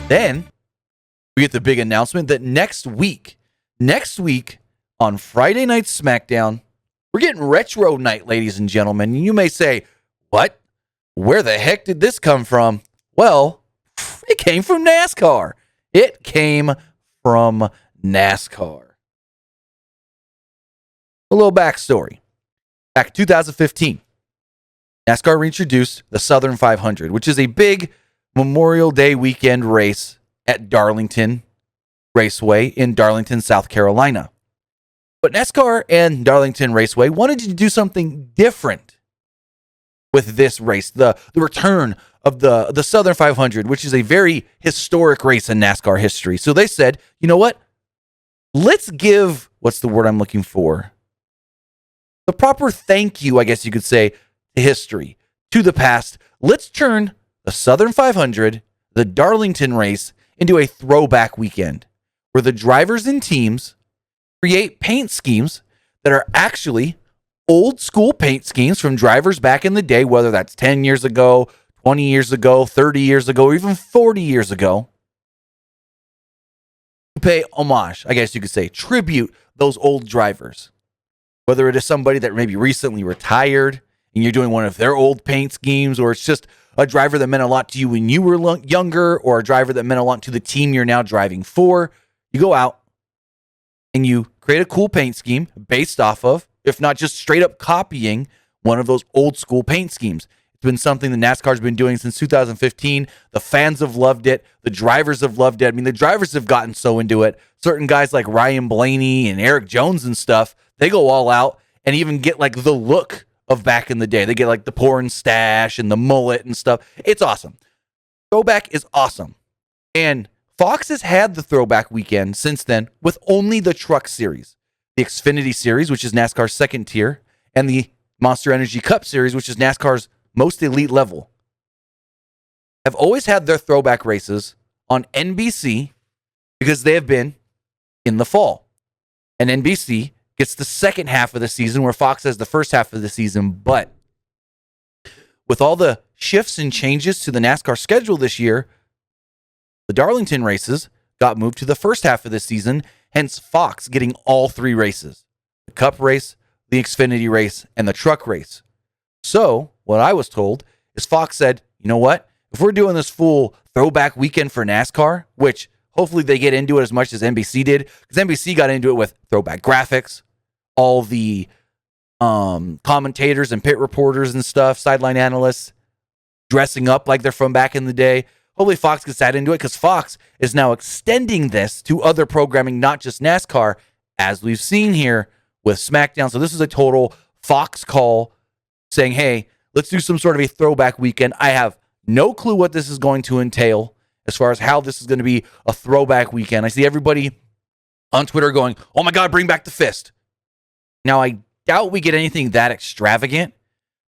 Then we get the big announcement that next week on Friday Night SmackDown, we're getting Retro Night, ladies and gentlemen. And you may say, what? Where the heck did this come from? Well, it came from NASCAR. It came from NASCAR. A little backstory. Back in 2015, NASCAR reintroduced the Southern 500, which is a big Memorial Day weekend race at Darlington Raceway in Darlington, South Carolina. But NASCAR and Darlington Raceway wanted to do something different with this race, the return of the Southern 500, which is a very historic race in NASCAR history. So they said, you know what? Let's give, what's the word I'm looking for? The proper thank you, I guess you could say, to history, to the past. Let's turn the Southern 500, the Darlington race, into a throwback weekend where the drivers and teams create paint schemes that are actually old school paint schemes from drivers back in the day, whether that's 10 years ago, 20 years ago, 30 years ago, or even 40 years ago. To pay homage, I guess you could say, tribute those old drivers. Whether it is somebody that maybe recently retired and you're doing one of their old paint schemes, or it's just a driver that meant a lot to you when you were younger, or a driver that meant a lot to the team you're now driving for, you go out and you create a cool paint scheme based off of, if not just straight up copying, one of those old school paint schemes. It's been something that NASCAR's been doing since 2015. The fans have loved it. The drivers have loved it. I mean, the drivers have gotten so into it. Certain guys like Ryan Blaney and Eric Jones and stuff, they go all out and even get like the look of back in the day. They get like the porn stash and the mullet and stuff. It's awesome. Throwback is awesome. And Fox has had the Throwback weekend since then with only the Truck Series, the Xfinity Series, which is NASCAR's second tier, and the Monster Energy Cup Series, which is NASCAR's most elite level. Have always had their throwback races on NBC because they have been in the fall. And NBC gets the second half of the season where Fox has the first half of the season. But with all the shifts and changes to the NASCAR schedule this year, the Darlington races got moved to the first half of the season, hence Fox getting all three races: the Cup race, the Xfinity race, and the Truck race. So what I was told is Fox said, you know what? If we're doing this full throwback weekend for NASCAR, which hopefully they get into it as much as NBC did, because NBC got into it with throwback graphics, all the commentators and pit reporters and stuff, sideline analysts dressing up like they're from back in the day. Hopefully Fox gets that into it, because Fox is now extending this to other programming, not just NASCAR, as we've seen here with SmackDown. So this is a total Fox call saying, hey, let's do some sort of a throwback weekend. I have no clue what this is going to entail as far as how this is going to be a throwback weekend. I see everybody on Twitter going, oh my God, bring back the fist. Now, I doubt we get anything that extravagant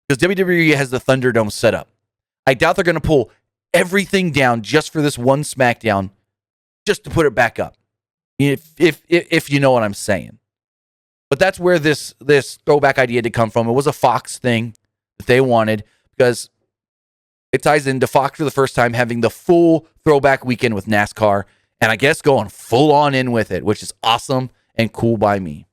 because WWE has the Thunderdome set up. I doubt they're going to pull everything down just for this one SmackDown, just to put it back up, if you know what I'm saying. But that's where this throwback idea did come from. It was a Fox thing that they wanted, because it ties into Fox for the first time having the full throwback weekend with NASCAR, and I guess going full on in with it, which is awesome and cool by me.